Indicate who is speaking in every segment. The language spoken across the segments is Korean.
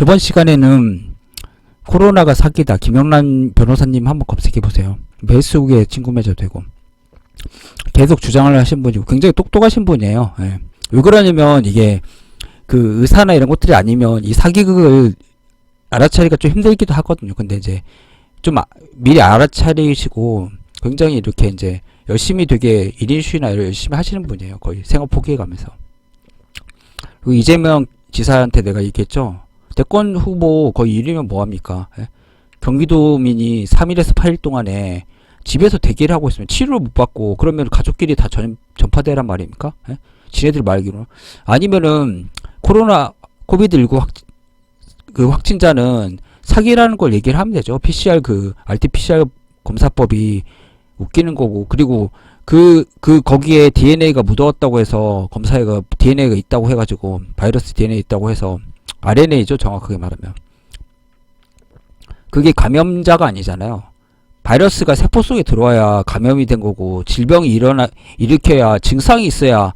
Speaker 1: 저번 시간에는 코로나가 사기다. 김영란 변호사님 한번 검색해보세요. 페이스북에 친구 맺어도 되고. 계속 주장을 하신 분이고 굉장히 똑똑하신 분이에요. 예. 왜 그러냐면 이게 그 의사나 이런 것들이 아니면 이 사기극을 알아차리기가 좀 힘들기도 하거든요. 근데 이제 좀 미리 알아차리시고 굉장히 이렇게 이제 열심히 되게 1인 시위나 열심히 하시는 분이에요. 거의 생업 포기해가면서. 그리고 이재명 지사한테 내가 얘기했죠. 대권 후보 거의 1위면 뭐합니까? 예? 경기도민이 3일에서 8일 동안에 집에서 대기를 하고 있으면 치료를 못 받고 그러면 가족끼리 다 전파되란 말입니까? 예? 지네들 말기로. 아니면은 코로나 코비드19 확진자는 사기라는 걸 얘기를 하면 되죠. PCR RT-PCR 검사법이 웃기는 거고, 그리고 거기에 DNA가 묻어왔다고 해서 검사에가 DNA가 있다고 해가지고 바이러스 DNA 있다고 해서 RNA죠, 정확하게 말하면. 그게 감염자가 아니잖아요. 바이러스가 세포 속에 들어와야 감염이 된 거고, 질병이 일으켜야 증상이 있어야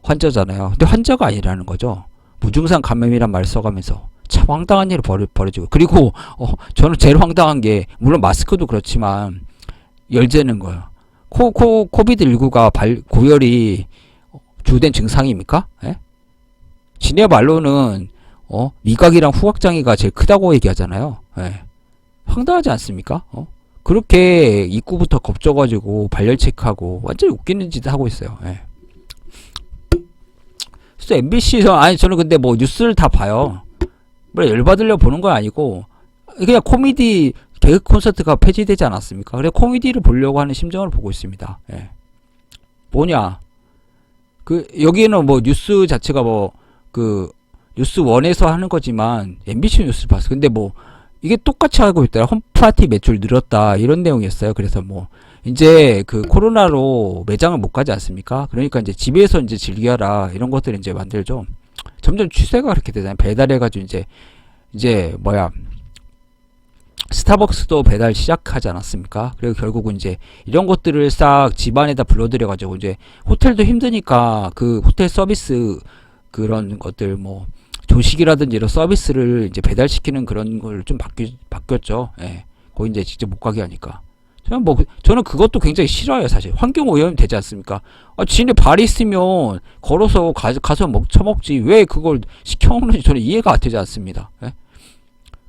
Speaker 1: 환자잖아요. 근데 환자가 아니라는 거죠. 무증상 감염이란 말 써가면서 참 황당한 일을 벌어지고. 그리고 저는 제일 황당한 게, 물론 마스크도 그렇지만 열재는 거예요. 코비드19가 고열이 주된 증상입니까? 예? 지네 말로는 미각이랑 후각장애가 제일 크다고 얘기하잖아요. 예. 황당하지 않습니까? 그렇게 입구부터 겁줘가지고 발열 체크하고 완전히 웃기는 짓 하고 있어요. 예. 그래서 MBC에서, 아니 저는 근데 뭐 뉴스를 다 봐요. 뭐 열받으려 보는 건 아니고 그냥 코미디 개그 콘서트가 폐지되지 않았습니까? 그래 코미디를 보려고 하는 심정을 보고 있습니다. 예. 뭐냐? 여기는 뭐 뉴스 자체가 뉴스 1에서 하는 거지만 MBC 뉴스를 봤어. 근데 뭐 이게 똑같이 하고 있더라. 홈파티 매출 늘었다 이런 내용이었어요. 그래서 뭐 이제 코로나로 매장을 못 가지 않습니까? 그러니까 이제 집에서 이제 즐겨라 이런 것들을 이제 만들죠. 점점 추세가 그렇게 되잖아요. 배달해가지고 이제 스타벅스도 배달 시작하지 않았습니까? 그리고 결국은 이제 이런 것들을 싹 집안에다 불러들여가지고 이제 호텔도 힘드니까 그 호텔 서비스 그런 것들 뭐 조식이라든지 이런 서비스를 이제 배달시키는 그런 걸 좀 바뀌었죠. 예. 거기 이제 직접 못 가게 하니까. 저는 그것도 굉장히 싫어요, 사실. 환경오염이 되지 않습니까? 지네 발이 있으면 걸어서 가서 처먹지. 왜 그걸 시켜먹는지 저는 이해가 되지 않습니다. 예?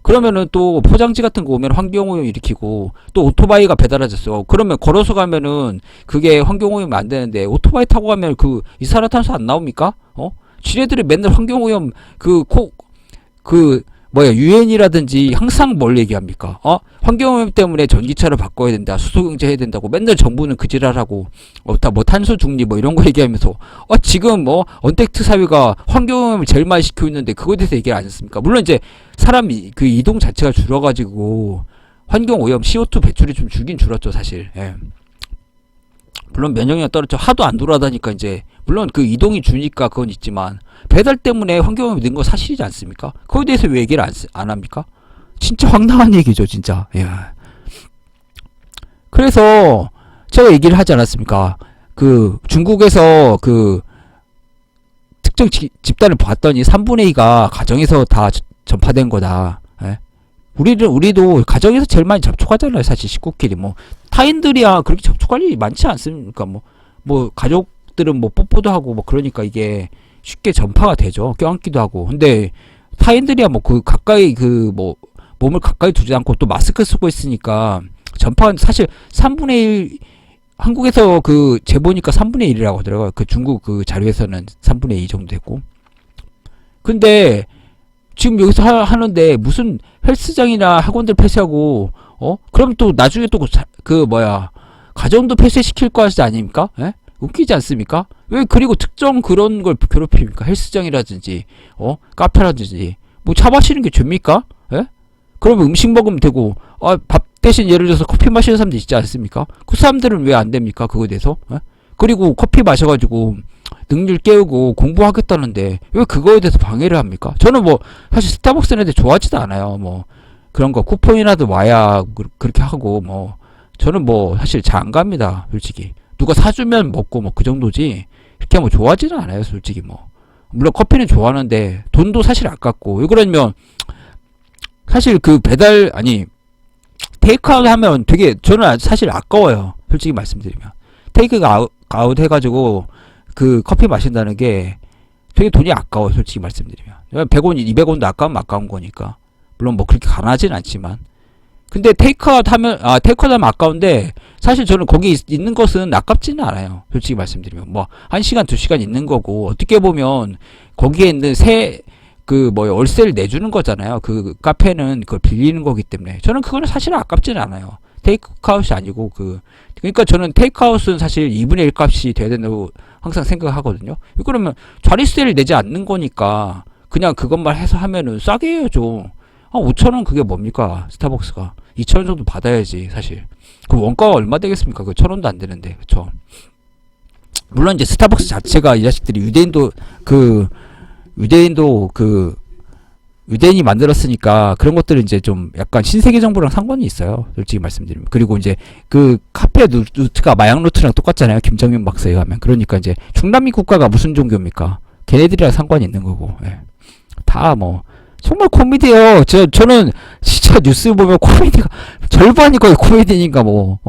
Speaker 1: 그러면은 또 포장지 같은 거 오면 환경오염 일으키고, 또 오토바이가 배달하셨어. 그러면 걸어서 가면은 그게 환경오염이 안 되는데, 오토바이 타고 가면 이산화탄소 안 나옵니까? 지네들이 맨날 환경오염 유엔이라든지 항상 뭘 얘기합니까? 환경오염 때문에 전기차를 바꿔야 된다, 수소경제 해야 된다고 맨날 정부는 그 지랄하고, 탄소 중립 이런 거 얘기하면서, 지금 언택트 사회가 환경오염을 제일 많이 시키고 있는데 그거에 대해서 얘기를 안 했습니까? 물론 이제 사람 그 이동 자체가 줄어가지고 환경오염 CO2 배출이 좀 줄긴 줄었죠, 사실. 예. 물론 면역력이 떨어져 하도 안 돌아다니까 이제 물론 그 이동이 주니까 그건 있지만 배달 때문에 환경오염이 는 거 사실이지 않습니까? 그거에 대해서 왜 얘기를 안 합니까? 진짜 황당한 얘기죠, 진짜. 예. 그래서 제가 얘기를 하지 않았습니까? 중국에서 특정 집단을 봤더니 3분의 2가 가정에서 다 전파된 거다. 예? 우리도 가정에서 제일 많이 접촉하잖아요, 사실 식구끼리. 타인들이야 그렇게 접촉할 일이 많지 않습니까? 가족들은 뽀뽀도 하고 그러니까 이게 쉽게 전파가 되죠. 껴안기도 하고. 근데 타인들이야 가까이 몸을 가까이 두지 않고 또 마스크 쓰고 있으니까 전파는 사실 3분의 1 한국에서 재보니까 3분의 1이라고 하더라고요. 중국 자료에서는 3분의 2 정도 됐고. 근데 지금 여기서 하는데 무슨 헬스장이나 학원들 폐쇄하고 그럼 또 나중에 또 가정도 폐쇄시킬 거 아닙니까? 예? 웃기지 않습니까? 왜 그리고 특정 그런 걸 괴롭힙니까? 헬스장이라든지 카페라든지 차 마시는 게 죄입니까? 예? 그러면 음식 먹으면 되고 밥 대신 예를 들어서 커피 마시는 사람들 있지 않습니까? 그 사람들은 왜 안 됩니까? 그거에 대해서? 예? 그리고 커피 마셔가지고 능률 깨우고 공부하겠다는데 왜 그거에 대해서 방해를 합니까? 저는 사실 스타벅스는 좋아하지도 않아요. 그런 거 쿠폰이라도 와야 그렇게 하고 저는 사실 잘 안 갑니다, 솔직히. 누가 사주면 먹고 그 정도지 그렇게 좋아하지는 않아요, 솔직히. 물론 커피는 좋아하는데 돈도 사실 아깝고. 왜 그러냐면 사실 그 배달 아니 테이크아웃 하면 되게 저는 사실 아까워요. 솔직히 말씀드리면 테이크가 아웃 해가지고 그 커피 마신다는 게 되게 돈이 아까워요. 솔직히 말씀드리면 100원 200원도 아까운 거니까. 물론 뭐 그렇게 가난하진 않지만. 근데 테이크아웃 하면 아까운데 사실 저는 거기 있는 것은 아깝지는 않아요. 솔직히 말씀드리면 뭐 1시간 2시간 있는 거고 어떻게 보면 거기에 있는 월세를 내주는 거잖아요. 그 카페는 그걸 빌리는 거기 때문에 저는 그거는 사실 아깝지는 않아요. 테이크아웃이 아니고 그러니까 저는 테이크아웃은 사실 2분의 1 값이 돼야 된다고 항상 생각하거든요. 그러면 자릿세를 내지 않는 거니까 그냥 그것만 해서 하면은 싸게 해야죠. 5,000원 그게 뭡니까? 스타벅스가 2,000원 정도 받아야지 사실. 그 원가가 얼마 되겠습니까? 그 1,000원도 안 되는데. 그쵸? 물론 이제 스타벅스 자체가 이 자식들이 유대인이 만들었으니까 그런 것들은 이제 좀 약간 신세계 정부랑 상관이 있어요. 솔직히 말씀드리면. 그리고 이제 그 카페 루트가 마약 루트랑 똑같잖아요. 김정민 박사에 의하면. 그러니까 이제 중남미 국가가 무슨 종교입니까? 걔네들이랑 상관이 있는 거고. 예. 다 뭐 정말 코미디예요. 저는 진짜 뉴스 보면 코미디가 절반이 거의 코미디니까 뭐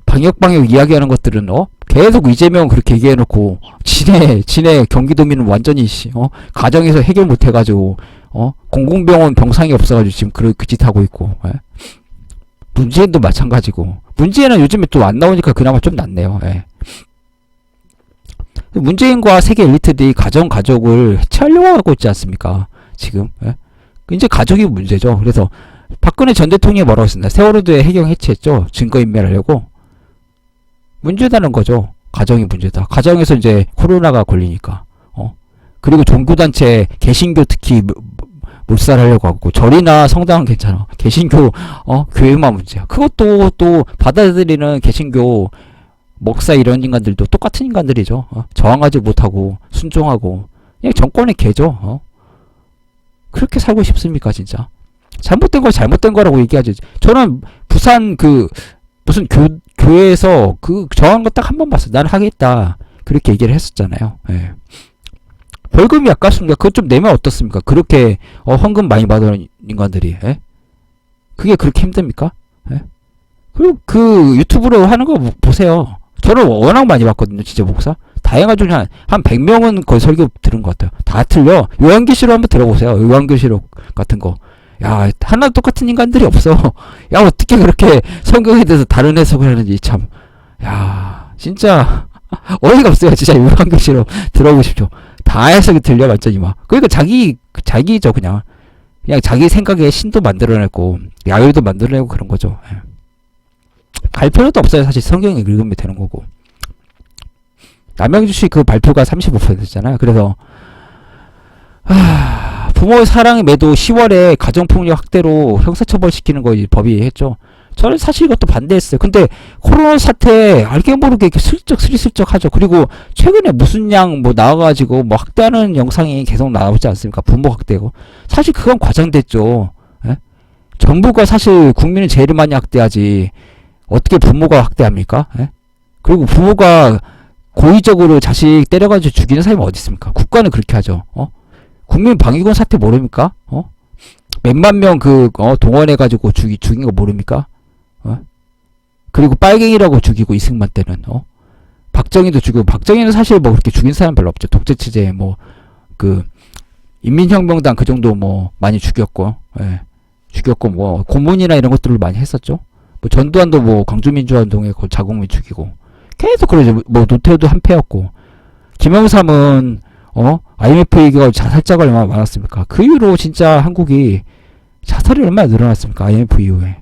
Speaker 1: 방역 이야기하는 것들은 계속 이재명 그렇게 얘기해놓고 지네 경기도민은 완전히 가정에서 해결 못해가지고 공공병원 병상이 없어가지고 지금 그 짓 하고 있고. 예. 문재인도 마찬가지고. 문재인은 요즘에 또 안 나오니까 그나마 좀 낫네요. 예. 문재인과 세계 엘리트들이 가족을 해체하려고 하고 있지 않습니까? 지금. 예? 이제 가족이 문제죠. 그래서 박근혜 전 대통령이 뭐라고 했습니다. 세월호도에 해경 해체했죠. 증거인멸하려고. 문제다는 거죠. 가정이 문제다. 가정에서 이제 코로나가 걸리니까. 그리고 종교단체 개신교 특히 몰살하려고 하고 절이나 성당은 괜찮아. 개신교 교회만 문제야. 그것도 또 받아들이는 개신교 목사 이런 인간들도 똑같은 인간들이죠. 저항하지 못하고 순종하고 그냥 정권의 개죠. 그렇게 살고 싶습니까 진짜? 잘못된 거 잘못된 거라고 얘기하죠. 저는 부산 무슨 교회에서 저항한 거 딱 한 번 봤어요. 나는 하겠다 그렇게 얘기를 했었잖아요. 예. 벌금이 아깝습니까? 그것 좀 내면 어떻습니까? 그렇게 헌금 많이 받은 인간들이. 예? 그게 그렇게 힘듭니까? 예? 그리고 그 유튜브로 하는 거 보세요. 저는 워낙 많이 봤거든요. 진짜 목사. 다양한 한 100명은 거의 설교 들은 것 같아요. 다 틀려. 요한계시록 한번 들어보세요. 요한계시록 같은 거. 야, 하나 똑같은 인간들이 없어. 야, 어떻게 그렇게 성경에 대해서 다른 해석을 하는지 참. 야, 진짜 어이가 없어요. 진짜 요한계시록 들어보십시오. 다 해석이 들려 완전히 막. 그러니까 자기죠 그냥 자기 생각에 신도 만들어내고 야율도 만들어내고 그런 거죠. 예. 갈 필요도 없어요. 사실 성경 읽으면 되는 거고. 남양주 시 그 발표가 35%잖아요. 그래서 부모의 사랑의 매도 10월에 가정폭력 학대로 형사처벌시키는 거 법이 했죠. 저는 사실 이것도 반대했어요. 근데 코로나 사태 알게 모르게 이렇게 스리슬쩍 하죠. 그리고 최근에 무슨 양 나와가지고 학대하는 영상이 계속 나오지 않습니까? 부모 학대고. 사실 그건 과장됐죠. 예? 정부가 사실 국민을 제일 많이 학대하지. 어떻게 부모가 학대합니까? 예? 그리고 부모가 고의적으로 자식 때려가지고 죽이는 사람이 어디 있습니까? 국가는 그렇게 하죠. 국민 방위군 사태 모릅니까? 몇만 명 동원해가지고 죽인 거 모릅니까? 그리고 빨갱이라고 죽이고 이승만 때는 박정희도 죽이고. 박정희는 사실 그렇게 죽인 사람 별로 없죠. 독재체제 인민혁명당 그 정도 많이 죽였고. 예. 죽였고 고문이나 이런 것들을 많이 했었죠. 전두환도 광주민주화운동에 자국민 죽이고 계속 그러죠. 노태우도 한패였고. 김영삼은 IMF 얘기가 자살자가 얼마나 많았습니까? 그 이후로 진짜 한국이 자살이 얼마나 늘어났습니까? IMF 이후에.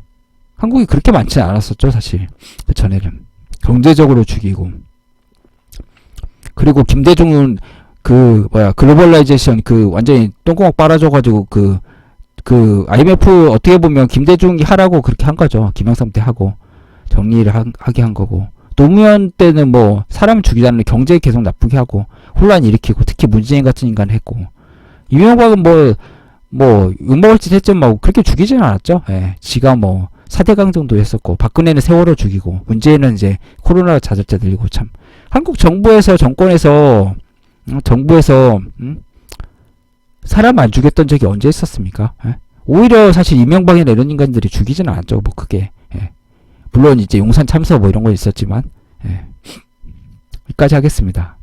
Speaker 1: 한국이 그렇게 많지는 않았었죠, 사실. 그 전에는. 경제적으로 죽이고. 그리고 김대중은 글로벌라이제이션 완전히 똥구멍 빨아줘가지고 IMF 어떻게 보면 김대중이 하라고 그렇게 한 거죠. 김영삼 때 하고. 정리를 하게 한 거고. 노무현 때는 사람 죽이자는 경제 계속 나쁘게 하고, 혼란 일으키고, 특히 문재인 같은 인간을 했고. 이명박은 욕먹을 짓 했지만 그렇게 죽이지는 않았죠. 예. 지가 4대강 정도 했었고, 박근혜는 세월호 죽이고, 문재인은 이제 코로나 자살자 들리고 참. 한국 정부에서 정권에서 정부에서 사람 안 죽였던 적이 언제 있었습니까? 예? 오히려 사실 이명박이나 이런 인간들이 죽이지는 않았죠. 뭐 그게 예. 물론 이제 용산 참사 뭐 이런 거 있었지만 예. 여기까지 하겠습니다.